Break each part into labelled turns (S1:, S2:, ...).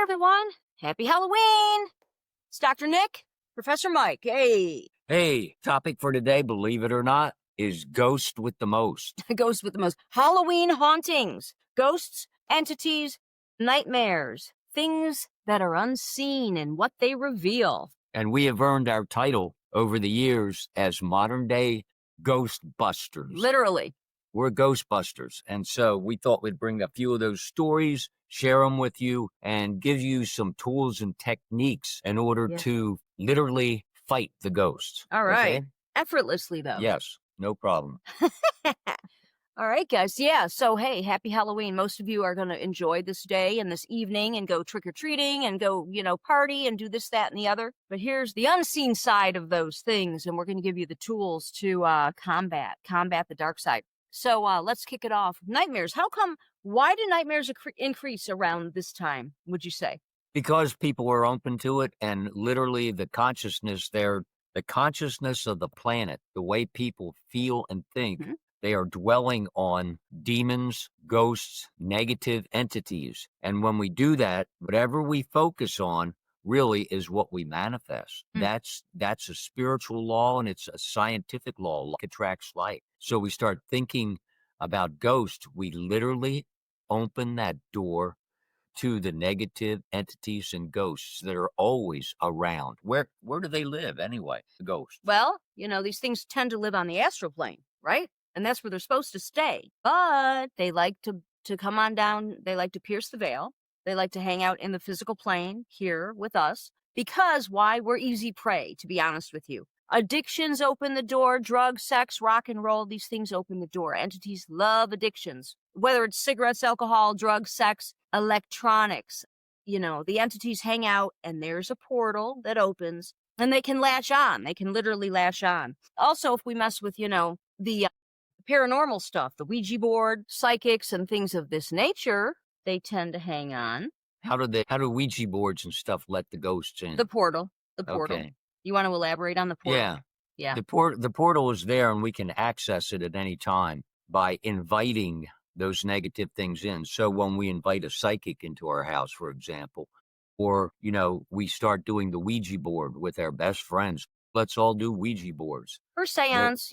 S1: everyone. Happy Halloween. It's Dr. Nic, Professor Mike. Hey.
S2: Hey, topic for today, believe it or not, is ghost with the most.
S1: Ghost with the most. Halloween hauntings. Ghosts, entities, nightmares, things that are unseen and what they reveal.
S2: And we have earned our title over the years as modern day Ghostbusters.
S1: Literally.
S2: We're Ghostbusters. And so we thought we'd bring a few of those stories, share them with you, and give you some tools and techniques in order to literally fight the ghosts.
S1: All right.
S2: Okay?
S1: Effortlessly, though.
S2: Yes, no problem.
S1: All right, guys. Yeah. So, hey, happy Halloween. Most of you are going to enjoy this day and this evening and go trick-or-treating and go, party and do this, that, and the other. But here's the unseen side of those things. And we're going to give you the tools to combat the dark side. So let's kick it off. Nightmares. Why do nightmares increase around this time, would you say?
S2: Because people are open to it, and literally the consciousness of the planet, the way people feel and think, they are dwelling on demons, ghosts, negative entities. And when we do that, whatever we focus on really is what we manifest. That's a spiritual law, and it's a scientific law. Like attracts like. So we start thinking about ghosts, we literally open that door to the negative entities and ghosts that are always around. Where do they live anyway, the ghosts?
S1: Well, these things tend to live on the astral plane, right? And that's where they're supposed to stay. But they like to come on down. They like to pierce the veil. They like to hang out in the physical plane here with us. Because why? We're easy prey, to be honest with you. Addictions open the door. Drugs, sex, rock and roll, these things open the door. Entities love addictions. Whether it's cigarettes, alcohol, drugs, sex, electronics, the entities hang out and there's a portal that opens and they can latch on. They can literally latch on. Also, if we mess with, the paranormal stuff, the Ouija board, psychics and things of this nature, they tend to hang on.
S2: How do Ouija boards and stuff let the ghosts in?
S1: The portal.
S2: Okay.
S1: You want to elaborate on the portal? Yeah.
S2: The portal is there and we can access it at any time by inviting those negative things in. So when we invite a psychic into our house, for example, or, we start doing the Ouija board with our best friends, let's all do Ouija boards.
S1: Or seance,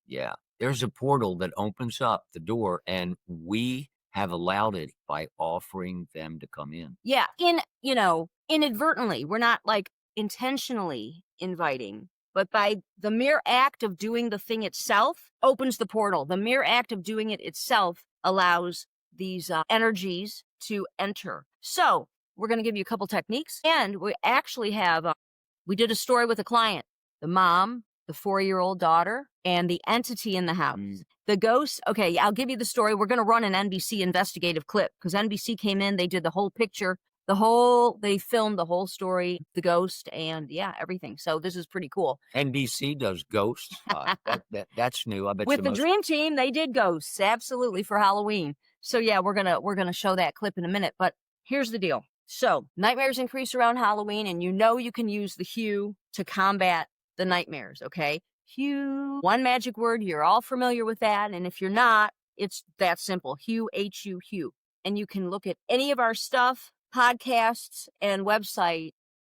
S2: Yeah. There's a portal that opens up the door and we have allowed it by offering them to come in.
S1: Yeah. Inadvertently, we're not like intentionally inviting, but by the mere act of doing the thing itself opens the portal. The mere act of doing it itself allows these energies to enter. So we're going to give you a couple techniques, and we actually have, we did a story with a client, the mom, the 4-year-old daughter, and the entity in the house. The ghost, okay, I'll give you the story. We're going to run an NBC investigative clip because NBC came in, they did the whole picture, they filmed the whole story, the ghost, and everything. So this is pretty cool.
S2: NBC does ghosts. That's new. I bet
S1: with the Dream Team, they did ghosts, absolutely, for Halloween. So we're gonna show that clip in a minute. But here's the deal. So nightmares increase around Halloween, and you can use the hue to combat the nightmares. Okay, hue, one magic word. You're all familiar with that, and if you're not, it's that simple. Hue, H-U, hue, and you can look at any of our stuff, podcasts and website,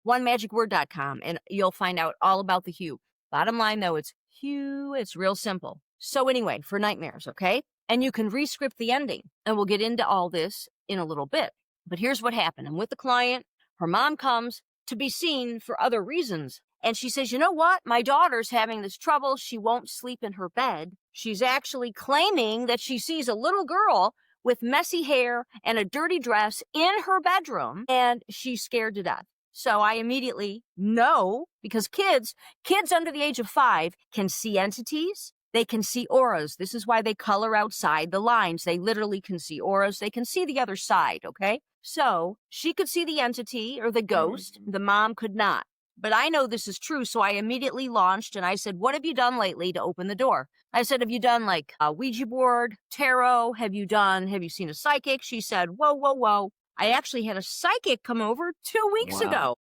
S1: onemagicword.com, and you'll find out all about the hue. Bottom line, though, it's hue. It's real simple. So anyway, for nightmares, okay? And you can re-script the ending, and we'll get into all this in a little bit. But here's what happened. I'm with the client. Her mom comes to be seen for other reasons. And she says, you know what? My daughter's having this trouble. She won't sleep in her bed. She's actually claiming that she sees a little girl with messy hair and a dirty dress in her bedroom, and she's scared to death. So I immediately know, because kids under the age of 5 can see entities. They can see auras. This is why they color outside the lines. They literally can see auras. They can see the other side, okay? So she could see the entity or the ghost. The mom could not. But I know this is true, so I immediately launched and I said, what have you done lately to open the door? I said, have you done like a Ouija board, tarot? Have you seen a psychic? She said, whoa. I actually had a psychic come over 2 weeks ago.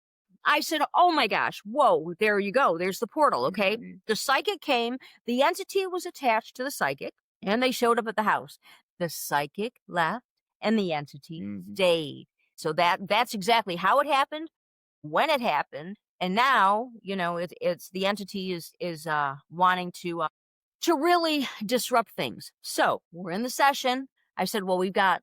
S1: I said, oh my gosh, whoa, there you go. There's the portal, okay? The psychic came, the entity was attached to the psychic, and they showed up at the house. The psychic left, and the entity stayed. So that's exactly how it happened, when it happened, and now, it's the entity is wanting to really disrupt things. So we're in the session. I said, well, we've got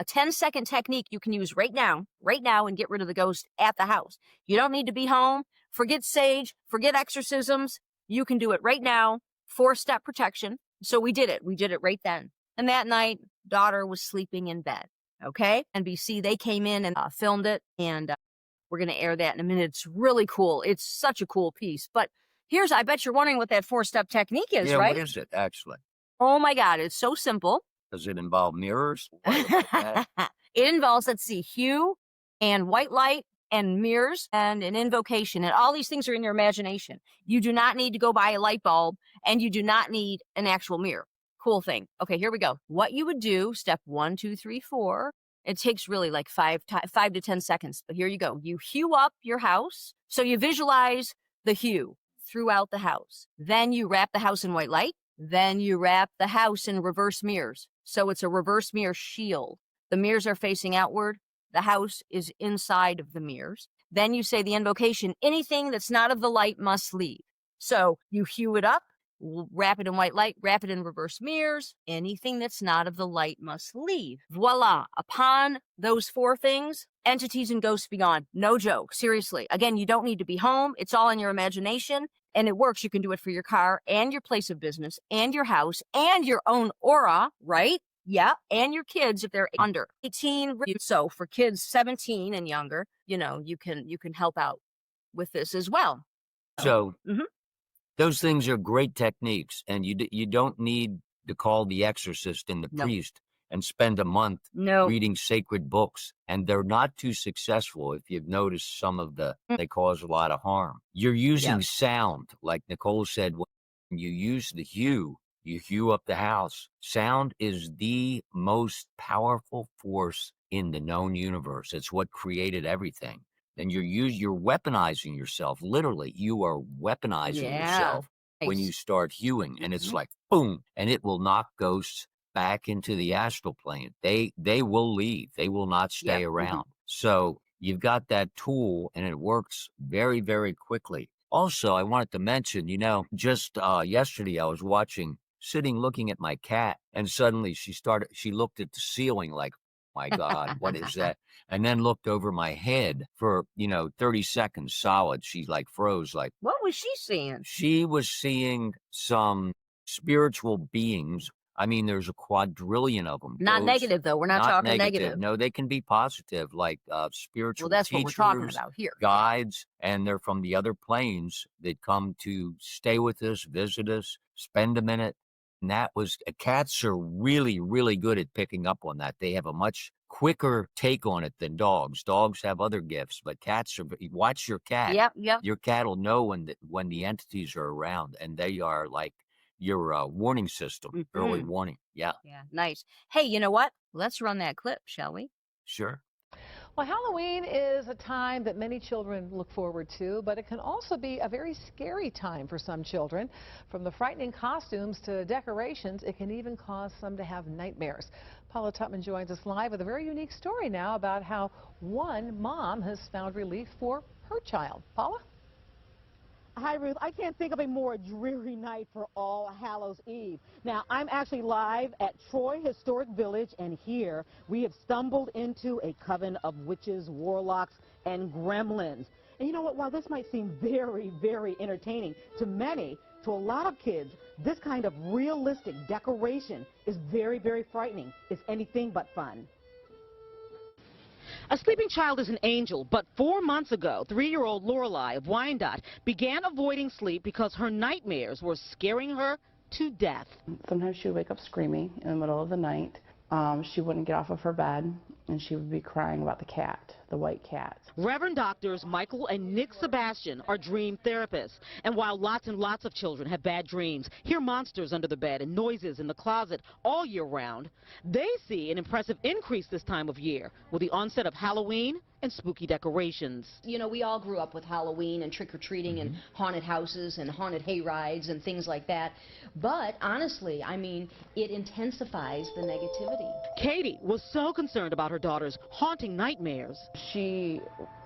S1: a 10-second technique you can use right now, and get rid of the ghost at the house. You don't need to be home. Forget sage, forget exorcisms. You can do it right now. 4-step protection. So we did it. We did it right then. And that night, daughter was sleeping in bed. Okay. NBC, they came in and filmed it. And we're going to air that in a minute. It's really cool. It's such a cool piece. But I bet you're wondering what that 4-step technique is,
S2: Yeah,
S1: right?
S2: what is it, actually?
S1: Oh my God, it's so simple.
S2: Does it involve mirrors? It
S1: involves, let's see, hue and white light and mirrors and an invocation. And all these things are in your imagination. You do not need to go buy a light bulb, and you do not need an actual mirror. Cool thing. Okay, here we go. What you would do, step 1, 2, 3, 4. It takes really like 5 to 10 seconds. But here you go. You hue up your house. So you visualize the hue throughout the house. Then you wrap the house in white light. Then you wrap the house in reverse mirrors. So it's a reverse mirror shield. The mirrors are facing outward. The house is inside of the mirrors. Then you say the invocation, anything that's not of the light must leave. So you hue it up, wrap it in white light, wrap it in reverse mirrors. Anything that's not of the light must leave. Voila. Upon those 4 things, entities and ghosts be gone. No joke. Seriously. Again, you don't need to be home. It's all in your imagination. And it works. You can do it for your car and your place of business and your house and your own aura, right? Yeah. And your kids if they're under 18. So for kids 17 and younger, you can help out with this as well.
S2: So those things are great techniques, and you don't need to call the exorcist and the priest and spend a month reading sacred books. And they're not too successful. If you've noticed, some of they cause a lot of harm. You're using sound, like Nicole said, when you use the hue, you hue up the house. Sound is the most powerful force in the known universe. It's what created everything. And you're weaponizing yourself. Literally, you are weaponizing yourself when you start hewing, and it's like boom, and it will knock ghosts back into the astral plane. They will leave. They will not stay around. So you've got that tool, and it works very, very quickly. Also, I wanted to mention, just yesterday I was sitting looking at my cat, and suddenly she looked at the ceiling like, my God, what is that? And then looked over my head for, 30 seconds solid. She froze.
S1: What was she seeing?
S2: She was seeing some spiritual beings. I mean, there's a quadrillion of them.
S1: Not negative, though. We're not talking negative.
S2: No, they can be positive, like spiritual
S1: that's
S2: teachers,
S1: what we're talking about here.
S2: Guides, and they're from the other planes that come to stay with us, visit us, spend a minute. And cats are really, really good at picking up on that. They have a much quicker take on it than dogs. Dogs have other gifts, but cats watch your cat.
S1: Yep.
S2: Your cat will know when the entities are around, and they are like your warning system, early warning. Yeah.
S1: Yeah, nice. Hey, you know what? Let's run that clip, shall we?
S2: Sure.
S3: Well, Halloween is a time that many children look forward to, but it can also be a very scary time for some children. From the frightening costumes to decorations, it can even cause some to have nightmares. Paula Tutman joins us live with a very unique story now about how one mom has found relief for her child. Paula?
S4: Hi, Ruth. I can't think of a more dreary night for All Hallows Eve. Now, I'm actually live at Troy Historic Village, and here we have stumbled into a coven of witches, warlocks, and gremlins. And you know what? While this might seem very, very entertaining to many, to a lot of kids, this kind of realistic decoration is very, very frightening. It's anything but fun. A sleeping child is an angel, but 4 months ago, 3-year-old Lorelei of Wyandotte began avoiding sleep because her nightmares were scaring her to death.
S5: Sometimes she would wake up screaming in the middle of the night. She wouldn't get off of her bed, and she would be crying about the cat the white cat.
S4: Reverend Doctors Michael and Nick Sebastian are dream therapists. And while lots and lots of children have bad dreams, hear monsters under the bed and noises in the closet all year round, they see an impressive increase this time of year with the onset of Halloween and spooky decorations.
S1: You know, we all grew up with Halloween and trick-or-treating and haunted houses and haunted hay rides and things like that. But honestly, I mean, it intensifies the negativity.
S4: Katie was so concerned about her daughter's haunting nightmares.
S5: She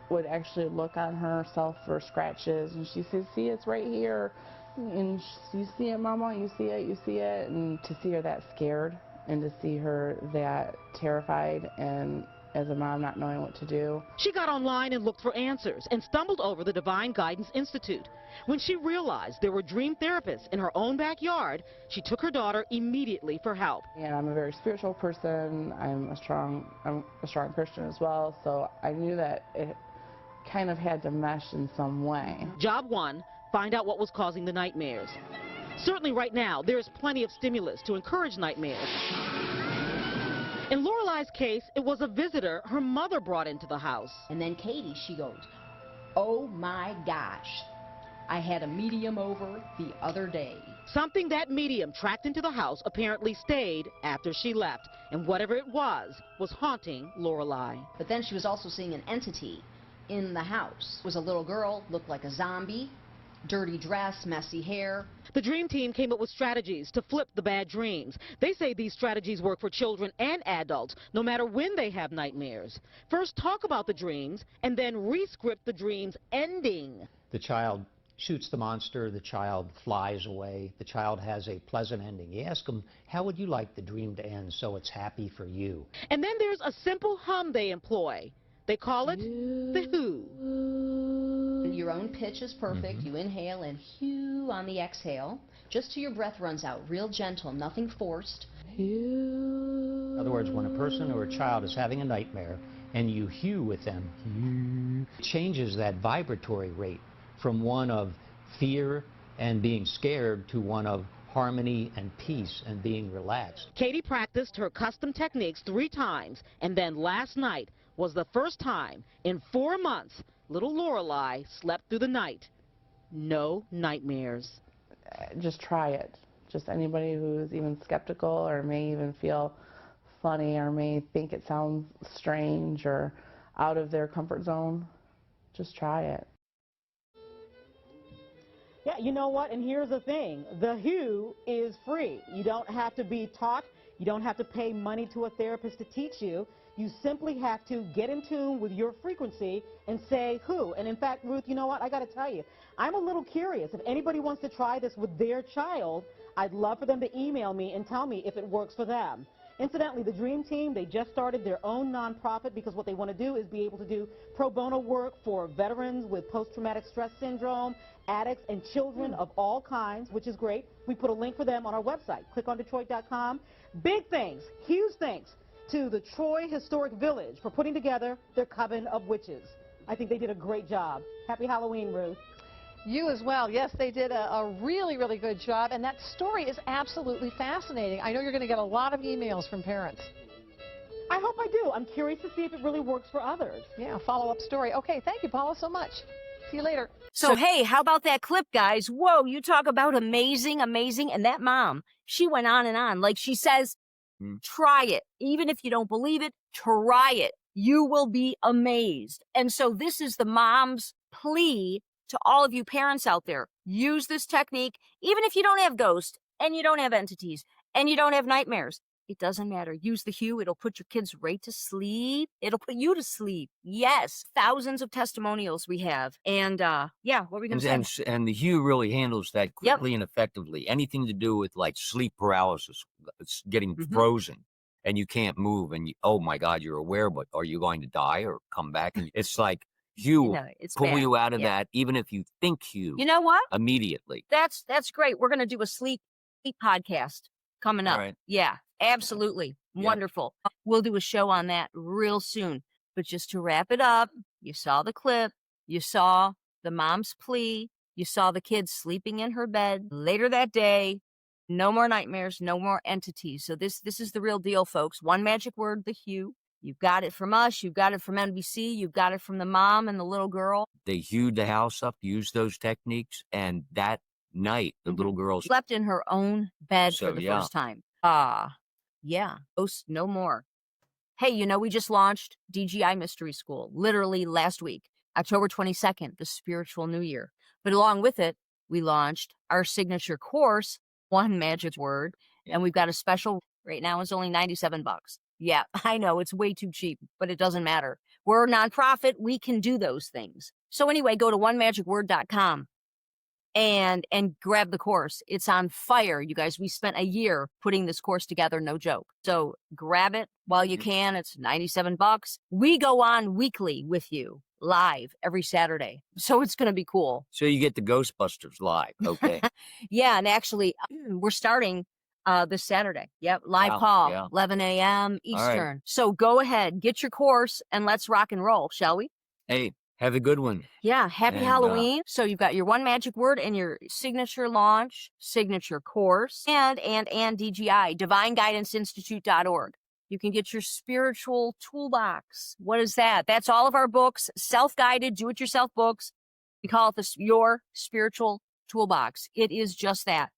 S5: would actually look on herself for scratches, and she said, see, it's right here. And you see it, Mama, you see it, you see it. And to see her that scared and to see her that terrified and as a mom not knowing what to do.
S4: She got online and looked for answers and stumbled over the Divine Guidance Institute. When she realized there were dream therapists in her own backyard, she took her daughter immediately for help.
S5: And I'm a very spiritual person. I'm a strong Christian as well, so I knew that it kind of had to mesh in some way.
S4: Job one, find out what was causing the nightmares. Certainly right now, there is plenty of stimulus to encourage nightmares. In Lorelei's case, it was a visitor her mother brought into the house.
S1: And then Katie, she goes, oh my gosh, I had a medium over the other day.
S4: Something that medium tracked into the house apparently stayed after she left, and whatever it was haunting Lorelei.
S1: But then she was also seeing an entity in the house. It was a little girl, looked like a zombie, dirty dress, messy hair.
S4: The dream team came up with strategies to flip the bad dreams. They say these strategies work for children and adults, no matter when they have nightmares. First, talk about the dreams, and then re-script the dream's ending.
S6: The child shoots the monster, the child flies away, the child has a pleasant ending. You ask them, how would you like the dream to end so it's happy for you?
S4: And then there's a simple hum they employ. They call it the Who.
S1: Your own pitch is perfect. You inhale and hew on the exhale, just till your breath runs out. Real gentle, nothing forced.
S6: In other words, when a person or a child is having a nightmare and you hew with them, it changes that vibratory rate from one of fear and being scared to one of harmony and peace and being relaxed.
S4: Katie practiced her custom techniques 3 times, and then last night was the first time in 4 months little Lorelei slept through the night. No nightmares.
S5: Just try it. Just anybody who's even skeptical or may even feel funny or may think it sounds strange or out of their comfort zone, just try it.
S4: Yeah, you know what? And here's the thing. The Who is free. You don't have to be taught. You don't have to pay money to a therapist to teach you. You simply have to get in tune with your frequency and say who. And in fact, Ruth, you know what? I got to tell you, I'm a little curious. If anybody wants to try this with their child, I'd love for them to email me and tell me if it works for them. Incidentally, the Dream Team, they just started their own nonprofit because what they want to do is be able to do pro bono work for veterans with post-traumatic stress syndrome, addicts, and children of all kinds, which is great. We put a link for them on our website, clickondetroit.com. Big thanks, huge thanks to the Troy Historic Village for putting together their Coven of Witches. I think they did a great job. Happy Halloween, Ruth.
S3: You as well. Yes, they did a really, really good job, and that story is absolutely fascinating. I know you're going to get a lot of emails from parents.
S4: I hope I do. I'm curious to see if it really works for others.
S3: Yeah, follow-up story. Okay, thank you, Paula, so much. See you later.
S1: So, hey, how about that clip, guys? Whoa, you talk about amazing, amazing. And that mom, she went on and on. Like she says, try it. Even if you don't believe it, try it. You will be amazed. And so this is the mom's plea to all of you parents out there. Use this technique, even if you don't have ghosts and you don't have entities and you don't have nightmares. It doesn't matter. Use the Hue. It'll put your kids right to sleep. It'll put you to sleep. Yes. Thousands of testimonials we have. And, yeah, what were we going to say?
S2: And the Hue really handles that quickly and effectively. Anything to do with like sleep paralysis, it's getting frozen and you can't move and oh my God, you're aware, but are you going to die or come back? And it's like Hue pull you out of that, even if you think Hue.
S1: You know what?
S2: Immediately.
S1: That's great. We're going to do a sleep podcast coming up.
S2: Right.
S1: Yeah, absolutely. Wonderful. We'll do a show on that real soon. But just to wrap it up, you saw the clip. You saw the mom's plea. You saw the kid sleeping in her bed later that day. No more nightmares, no more entities. So this is the real deal, folks. One magic word, the Hue. You've got it from us. You've got it from NBC. You've got it from the mom and the little girl.
S2: They hewed the house up, used those techniques, and that night, the little girl
S1: Slept in her own bed for the first time. Yeah. Ghosts no more. Hey, you know, we just launched DGI Mystery School, literally last week, October 22nd, the spiritual new year. But along with it, we launched our signature course, One Magic Word, and we've got a special right now. It's only $97. Yeah, I know it's way too cheap, but it doesn't matter. We're a nonprofit. We can do those things. So anyway, go to onemagicword.com and grab the course. It's on fire, you guys. We spent a year putting this course together, no joke. So grab it while you can. It's $97. We go on weekly with you, live every Saturday. So it's going to be cool.
S2: So you get the Ghostbusters live. Okay.
S1: Yeah, and actually, we're starting this Saturday. Yep, live
S2: Wow,
S1: call,
S2: yeah.
S1: 11 a.m.
S2: All right.
S1: Eastern. So go ahead, get your course, and let's rock and roll, shall we?
S2: Hey, have a good one.
S1: Yeah, happy
S2: And,
S1: Halloween. So you've got your One Magic Word and your signature launch, signature course, and DGI, DivineGuidanceInstitute.org. You can get your spiritual toolbox. What is that? That's all of our books, self-guided, do-it-yourself books. We call it your spiritual toolbox. It is just that.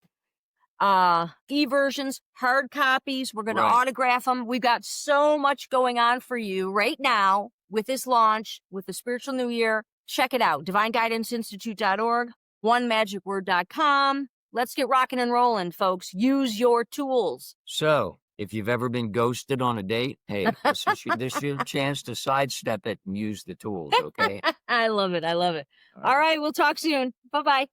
S1: E-versions, hard copies. We're going to autograph them. We've got so much going on for you right now with this launch, with the spiritual new year. Check it out. DivineGuidanceInstitute.org, onemagicword.com. Let's get rocking and rolling, folks. Use your tools.
S2: So, if you've ever been ghosted on a date, hey, this is your chance to sidestep it and use the tools, okay?
S1: I love it. I love it. All right, we'll talk soon. Bye-bye.